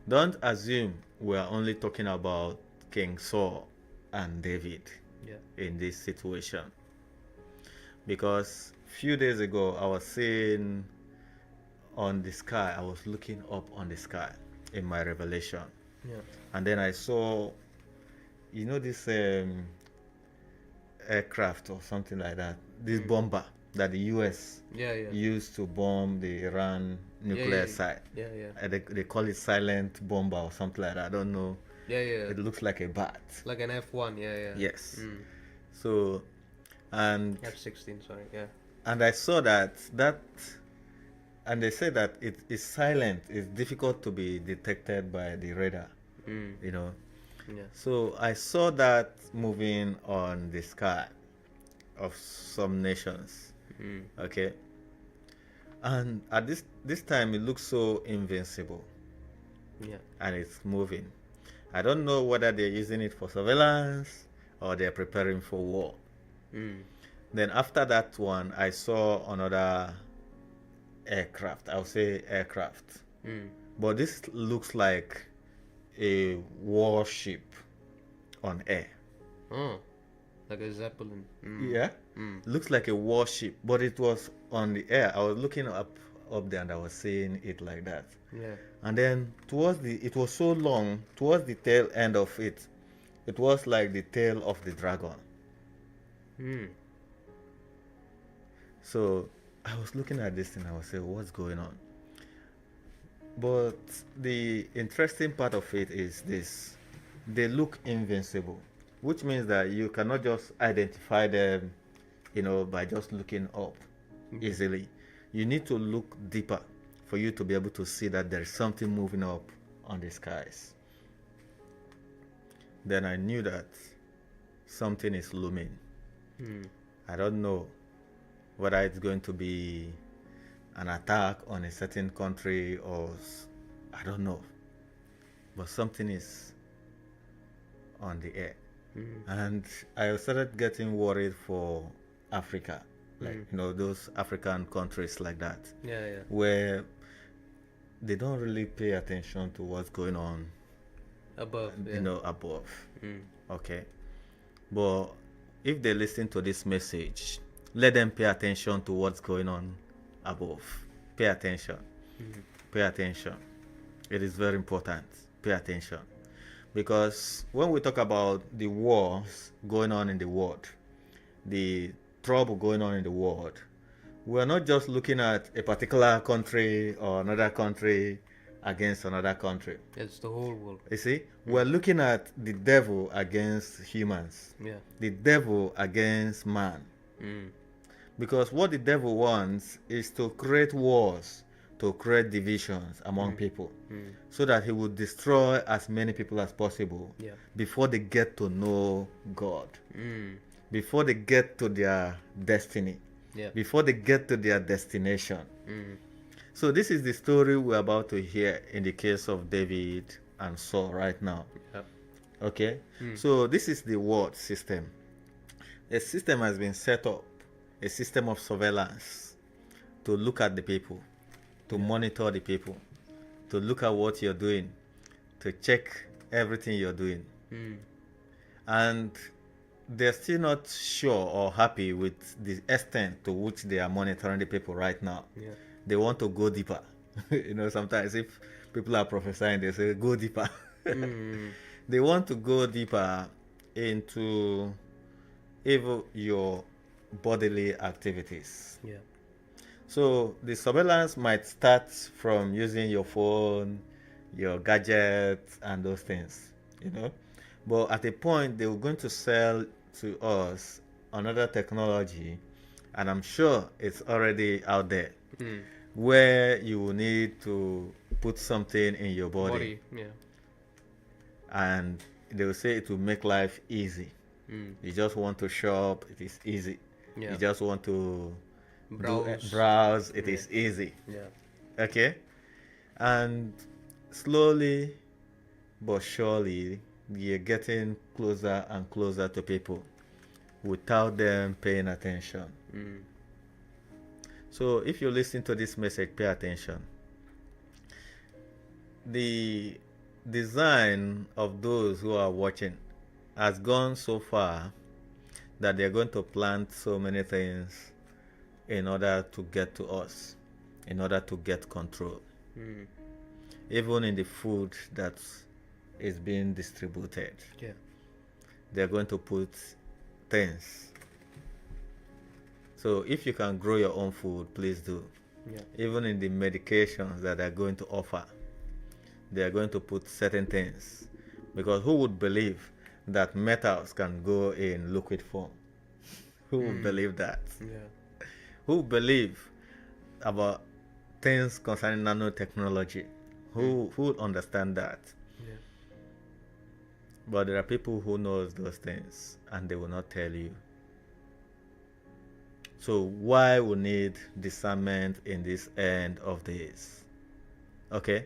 don't assume we are only talking about King Saul and David Yeah. in this situation, because few days ago I was seeing on the sky, I was looking up on the sky in my revelation, Yeah. and then I saw, this aircraft or something like that, this Mm. bomber that the US Yeah. Yeah. used to bomb the Iran Yeah. nuclear Yeah. site. Yeah. Yeah. They call it silent bomber or something like that. I don't know. Yeah. Yeah. It looks like a bat. Like an F1. Yeah. Yeah. Yes. Mm. So, and F-16. Sorry. Yeah. I saw that, and they say that it is silent. It's difficult to be detected by the radar. Mm. You know. Yeah. So I saw that moving on the sky of some nations. Mm. Okay. And at this time, it looks so invincible, Yeah. and it's moving. I don't know whether they're using it for surveillance or they're preparing for war. Mm. Then after that one, I saw another aircraft. I'll say aircraft, Mm. but this looks like a warship on air. Oh. Like a Zeppelin. Mm. Yeah, Mm. looks like a warship, but it was on the air. I was looking up there and I was seeing it like that. Yeah. And then it was so long, towards the tail end of it, it was like the tail of the dragon. Mm. So I was looking at this and I was saying, what's going on? But the interesting part of it is this: they look invincible, which means that you cannot just identify them, by just looking up easily. You need to look deeper for you to be able to see that there is something moving up on the skies. Then I knew that something is looming. Mm. I don't know whether it's going to be an attack on a certain country or I don't know, but something is on the air. Mm. And I started getting worried for Africa, like Mm. those African countries like that, Yeah. Yeah. where they don't really pay attention to what's going on, Above. Yeah. above. Mm. Okay, but if they listen to this message, let them pay attention to what's going on above. Pay attention. Mm. Pay attention. It is very important. Pay attention. Because when we talk about the wars going on in the world, the trouble going on in the world, we're not just looking at a particular country or another country against another country. It's the whole world. You see, we're looking at the devil against humans, Yeah. the devil against man. Mm. Because what the devil wants is to create wars, to create divisions among people, so that he will destroy as many people as possible Yeah. before they get to know God, Mm. before they get to their destiny, Yeah. before they get to their destination. Mm. So this is the story we're about to hear in the case of David and Saul right now. Yeah. Okay? So this is the world system. A system has been set up, a system of surveillance to look at the people, to monitor the people, to look at what you're doing, to check everything you're doing. Mm. And they're still not sure or happy with the extent to which they are monitoring the people right now. Yeah. They want to go deeper. Sometimes if people are prophesying, they say, go deeper. Mm. They want to go deeper into even your bodily activities. Yeah. So the surveillance might start from using your phone, your gadgets, and those things. But at a point, they were going to sell to us another technology, and I'm sure it's already out there, Mm. where you will need to put something in your body, Yeah. and they will say it will make life easy. Mm. You just want to shop, it is easy. Yeah. You just want to Browse. browse, it Yeah. is easy. Yeah. Okay? And slowly but surely, you're getting closer and closer to people without them paying attention. Mm. So if you listen to this message, pay attention. The design of those who are watching has gone so far that they're going to plant so many things in order to get to us, in order to get control. Even in the food that is being distributed, Yeah. they're going to put things. So if you can grow your own food, please do. Yeah. Even in the medications that they're going to offer, they are going to put certain things, because who would believe that metals can go in liquid form? Who would believe that? Yeah. Who would believe about things concerning nanotechnology? Who would understand that? Yeah. But there are people who knows those things and they will not tell you. So why we need discernment in this end of this? Okay?